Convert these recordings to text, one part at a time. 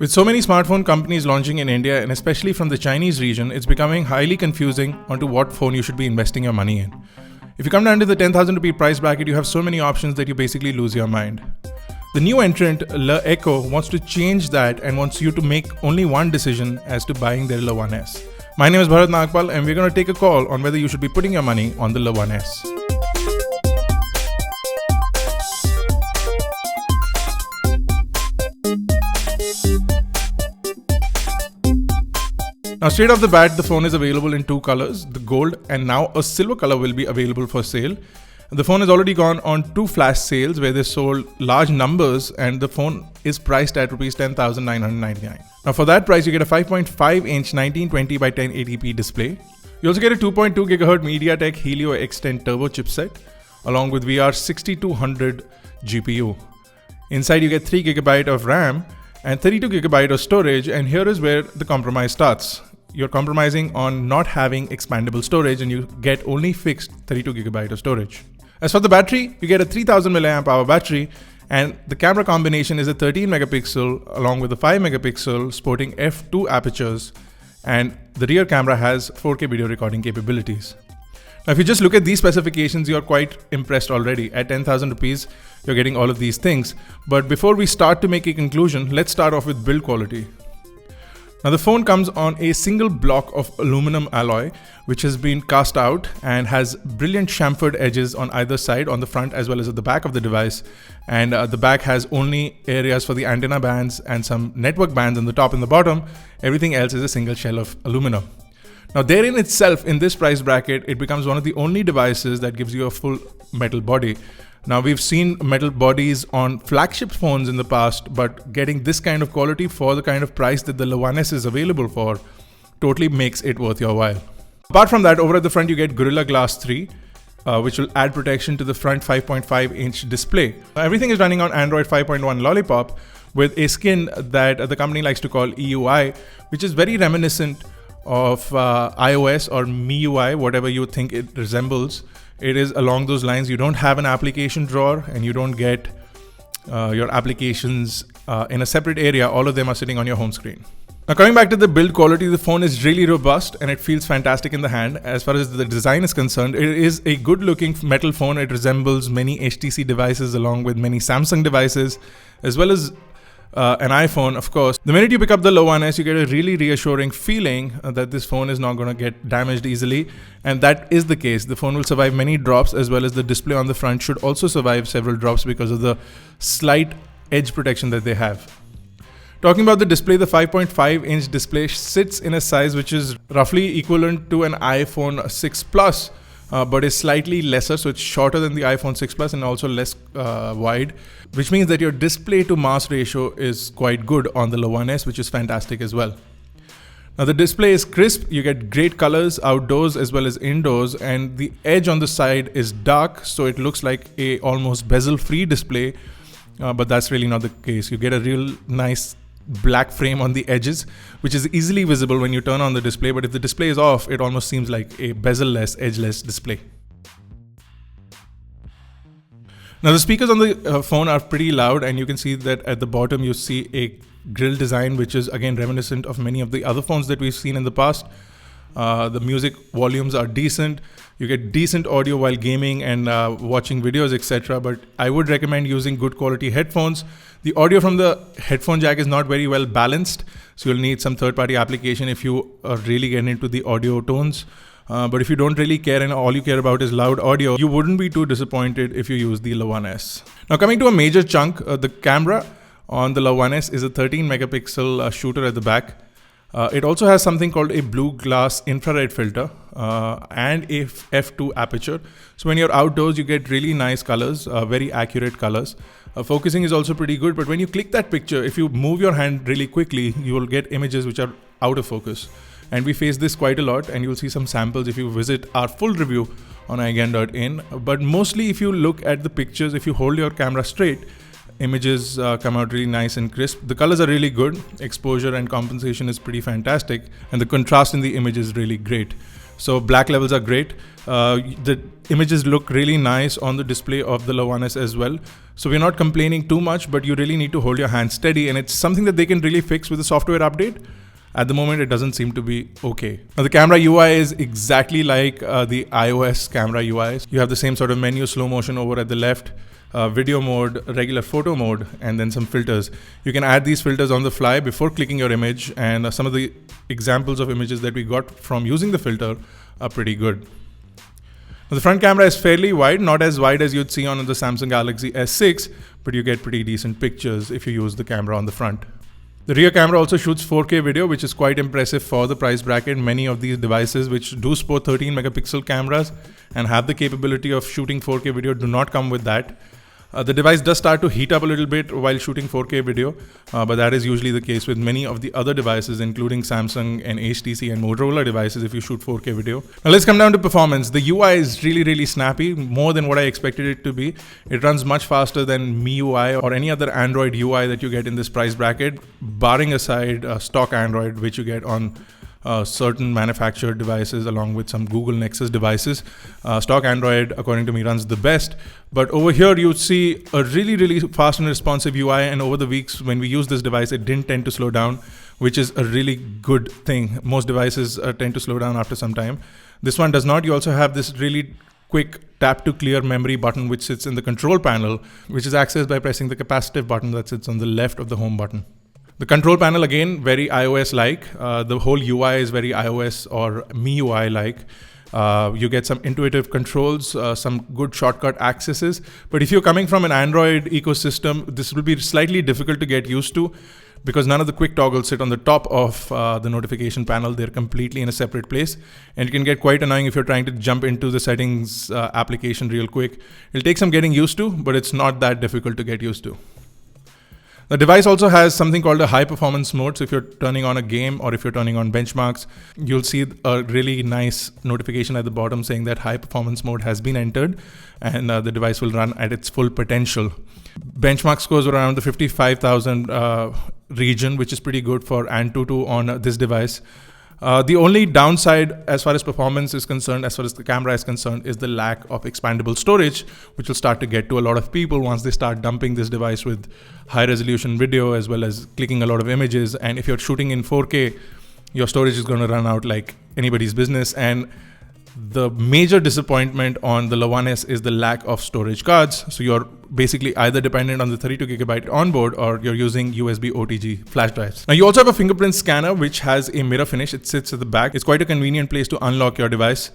With so many smartphone companies launching in India and especially from the Chinese region, it's becoming highly confusing onto what phone you should be investing your money in. If you come down to the 10,000 rupee price bracket, you have so many options that you basically lose your mind. The new entrant, LeEco, wants to change that and wants you to make only one decision as to buying their Le1s. My name is Bharat Nagpal and we're going to take a call on whether you should be putting your money on the Le1s. Now straight off the bat, the phone is available in two colors, the gold and now a silver color will be available for sale. The phone has already gone on two flash sales where they sold large numbers and the phone is priced at Rs 10,999. Now for that price, you get a 5.5-inch 1920 by 1080p display. You also get a 2.2 GHz MediaTek Helio X10 Turbo chipset along with VR6200 GPU. Inside you get 3 GB of RAM and 32 GB of storage, and here is where the compromise starts. You're compromising on not having expandable storage and you get only fixed 32 GB of storage. As for the battery, you get a 3000 mAh battery and the camera combination is a 13 megapixel along with a 5 megapixel sporting f2 apertures, and the rear camera has 4K video recording capabilities. Now if you just look at these specifications, you're quite impressed already. At 10,000 rupees, you're getting all of these things. But before we start to make a conclusion, let's start off with build quality. Now the phone comes on a single block of aluminum alloy which has been cast out and has brilliant chamfered edges on either side, on the front as well as at the back of the device, and the back has only areas for the antenna bands and some network bands on the top and the bottom. Everything else is a single shell of aluminum. Now therein itself, in this price bracket, it becomes one of the only devices that gives you a full metal body. Now we've seen metal bodies on flagship phones in the past, but getting this kind of quality for the kind of price that the Le1s is available for totally makes it worth your while. Apart from that, over at the front you get Gorilla Glass 3, which will add protection to the front 5.5-inch display. Everything is running on Android 5.1 Lollipop with a skin that the company likes to call EUI, which is very reminiscent of iOS or MIUI, whatever you think it resembles. It is along those lines. You don't have an application drawer and you don't get your applications in a separate area. All of them are sitting on your home screen. Now coming back to the build quality, the phone is really robust and it feels fantastic in the hand. As far as the design is concerned, it is a good looking metal phone. It resembles many HTC devices along with many Samsung devices as well as an iPhone, of course. The minute you pick up the Le1s, you get a really reassuring feeling that this phone is not going to get damaged easily, and that is the case. The phone will survive many drops as well as the display on the front should also survive several drops because of the slight edge protection that they have. Talking about the display, the 5.5-inch display sits in a size which is roughly equivalent to an iPhone 6 Plus, but is slightly lesser, so it's shorter than the iPhone 6 Plus and also less wide, which means that your display to mass ratio is quite good on the Le1s, which is fantastic as well. Now the display is crisp, you get great colors outdoors as well as indoors, and the edge on the side is dark, so it looks like a almost bezel-free display, but that's really not the case. You get a real nice black frame on the edges, which is easily visible when you turn on the display, but if the display is off, it almost seems like a bezel-less, edgeless display. Now the speakers on the phone are pretty loud, and you can see that at the bottom you see a grille design which is again reminiscent of many of the other phones that we've seen in the past. The music volumes are decent. You get decent audio while gaming and watching videos, etc. But I would recommend using good quality headphones. The audio from the headphone jack is not very well balanced, so you'll need some third-party application if you are really getting into the audio tones. But if you don't really care and all you care about is loud audio, you wouldn't be too disappointed if you use the Le1s. Now coming to a major chunk, the camera on the Le1s is a 13 megapixel shooter at the back. It also has something called a blue glass infrared filter and a f2 aperture. So when you're outdoors, you get really nice colors, very accurate colors. Focusing is also pretty good, but when you click that picture, if you move your hand really quickly, you will get images which are out of focus. And we face this quite a lot, and you'll see some samples if you visit our full review on iGyaan.in. But mostly if you look at the pictures, if you hold your camera straight, images come out really nice and crisp. The colors are really good, exposure and compensation is pretty fantastic, and the contrast in the image is really great. So black levels are great. The images look really nice on the display of the Le1s as well. So we're not complaining too much, but you really need to hold your hand steady, and it's something that they can really fix with the software update. At the moment, it doesn't seem to be okay. Now, the camera UI is exactly like the iOS camera UI. You have the same sort of menu, slow motion over at the left, video mode, regular photo mode, and then some filters. You can add these filters on the fly before clicking your image, and some of the examples of images that we got from using the filter are pretty good. Now, the front camera is fairly wide, not as wide as you'd see on the Samsung Galaxy S6, but you get pretty decent pictures if you use the camera on the front. The rear camera also shoots 4K video, which is quite impressive for the price bracket. Many of these devices which do sport 13 megapixel cameras and have the capability of shooting 4K video do not come with that. The device does start to heat up a little bit while shooting 4K video, but that is usually the case with many of the other devices, including Samsung and HTC and Motorola devices if you shoot 4K video. Now let's come down to performance. The UI is really snappy, more than what I expected it to be. It runs much faster than MIUI or any other Android UI that you get in this price bracket, barring aside stock Android, which you get on certain manufactured devices along with some Google Nexus devices. Stock Android, according to me, runs the best. But over here, you see a really fast and responsive UI. And over the weeks, when we use this device, it didn't tend to slow down, which is a really good thing. Most devices tend to slow down after some time. This one does not. You also have this really quick tap to clear memory button, which sits in the control panel, which is accessed by pressing the capacitive button that sits on the left of the home button. The control panel, again, very iOS-like. The whole UI is very iOS or MIUI-like. You get some intuitive controls, some good shortcut accesses. But if you're coming from an Android ecosystem, this will be slightly difficult to get used to because none of the quick toggles sit on the top of the notification panel. They're completely in a separate place. And it can get quite annoying if you're trying to jump into the settings application real quick. It'll take some getting used to, but it's not that difficult to get used to. The device also has something called a high performance mode. So if you're turning on a game or if you're turning on benchmarks, you'll see a really nice notification at the bottom saying that high performance mode has been entered and the device will run at its full potential. Benchmark scores around the 55,000 region, which is pretty good for Antutu on this device. The only downside as far as performance is concerned, as far as the camera is concerned, is the lack of expandable storage, which will start to get to a lot of people once they start dumping this device with high resolution video as well as clicking a lot of images. And if you're shooting in 4K, your storage is going to run out like anybody's business. And the major disappointment on the Le1s is the lack of storage cards. So you're basically either dependent on the 32 gigabyte onboard or you're using USB OTG flash drives. Now you also have a fingerprint scanner which has a mirror finish. It sits at the back. It's quite a convenient place to unlock your device.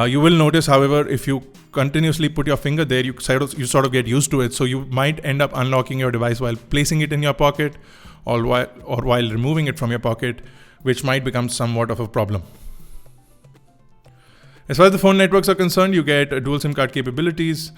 You will notice, however, if you continuously put your finger there, you sort of get used to it. So you might end up unlocking your device while placing it in your pocket or while removing it from your pocket, which might become somewhat of a problem. As far as the phone networks are concerned, you get dual SIM card capabilities,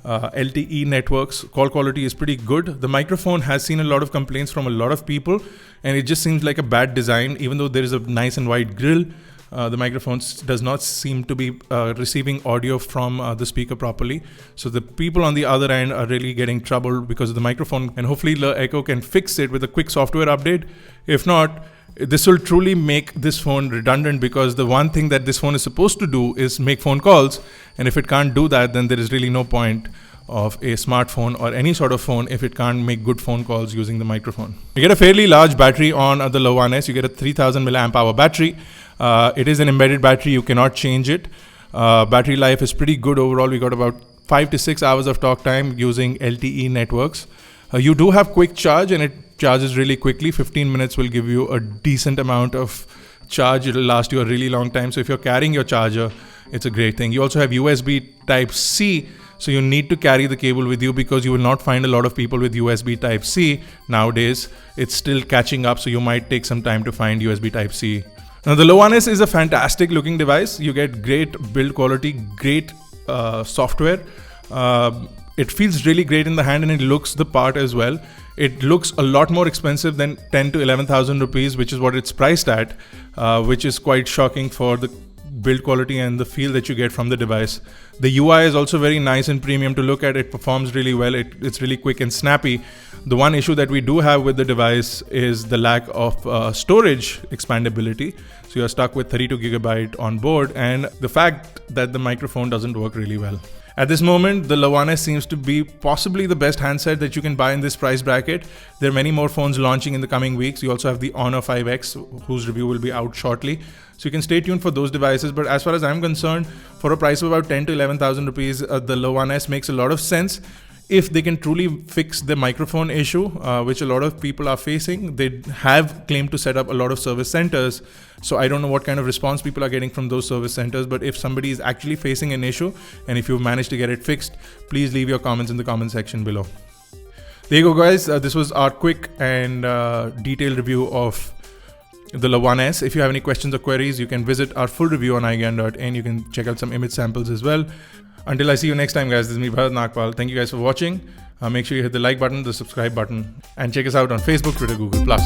LTE networks. Call quality is pretty good. The microphone has seen a lot of complaints from a lot of people, and it just seems like a bad design. Even though there is a nice and wide grill, the microphone does not seem to be receiving audio from the speaker properly. So the people on the other end are really getting troubled because of the microphone, and hopefully LeEco can fix it with a quick software update. If not, this will truly make this phone redundant because the one thing that this phone is supposed to do is make phone calls. And if it can't do that, then there is really no point of a smartphone or any sort of phone if it can't make good phone calls using the microphone. You get a fairly large battery on the Le1s. You get a 3000 milliamp hour battery. It is an embedded battery. You cannot change it. Battery life is pretty good overall. We got about 5 to 6 hours of talk time using LTE networks. You do have quick charge and it charges really quickly. 15 minutes will give you a decent amount of charge. It'll last you a really long time. So if you're carrying your charger, it's a great thing. You also have USB Type-C. So you need to carry the cable with you because you will not find a lot of people with USB Type-C nowadays. It's still catching up. So you might take some time to find USB Type-C. Now the Le1s is a fantastic looking device. You get great build quality, great software. It feels really great in the hand and it looks the part as well. It looks a lot more expensive than 10 to 11,000 rupees, which is what it's priced at, which is quite shocking for the build quality and the feel that you get from the device. The UI is also very nice and premium to look at. It performs really well. It's really quick and snappy. The one issue that we do have with the device is the lack of storage expandability. So you're stuck with 32GB on board, and the fact that the microphone doesn't work really well. At this moment, the Le1s seems to be possibly the best handset that you can buy in this price bracket. There are many more phones launching in the coming weeks. You also have the Honor 5X, whose review will be out shortly. So you can stay tuned for those devices. But as far as I'm concerned, for a price of about 10 to 11,000 rupees, the Le1s makes a lot of sense. If they can truly fix the microphone issue, which a lot of people are facing. They have claimed to set up a lot of service centers. So I don't know what kind of response people are getting from those service centers. But if somebody is actually facing an issue, and if you've managed to get it fixed, please leave your comments in the comment section below. There you go, guys. This was our quick and detailed review of the Le1s. If you have any questions or queries, you can visit our full review on iGyaan.in. You can check out some image samples as well. Until I see you next time, guys, this is me, Bharat Nagpal. Thank you guys for watching. Make sure you hit the like button, the subscribe button, and check us out on Facebook, Twitter, Google+.